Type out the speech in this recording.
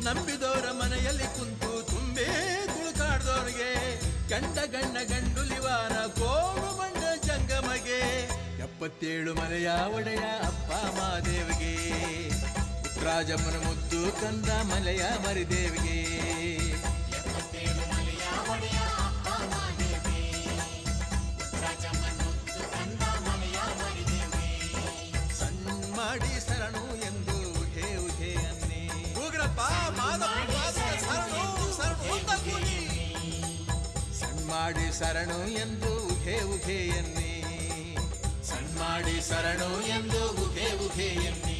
ನಂಬಿದವರ ಮನೆಯಲ್ಲಿ ಕುಂತು ತುಂಬೇ ತುಳುಕಾಡ್ದವ್ರಿಗೆ ಗಂಡ ಗಣ್ಣ ಗಂಡುಲಿವಾರ ಕೋಡು ಮಂಡ ಜಂಗಮಗೆ 77 ಮಲೆಯ ಒಡೆಯ ಅಪ್ಪ ಮಾದೇವಿಗೆ ಪುತ್ರಾಜಮ್ಮನ ಮುದ್ದು ಕಂದ ಮಲೆಯ ಮರಿದೇವಿಗೆ ಮಾಡಿ ಶರಣು ಎಂದು ಉಹೆ ಉಹೆ ಅನ್ನಿ ಉಗ್ರಪ್ಪ ಸಣ್ಮಾಡಿ ಶರಣು ಎಂದು ಉಹೆ ಉಹೆ ಎನ್ನಿ ಸಣ್ಮಾಡಿ ಶರಣು ಎಂದು ಉಹೆ ಉಹೆ ಎನ್ನಿ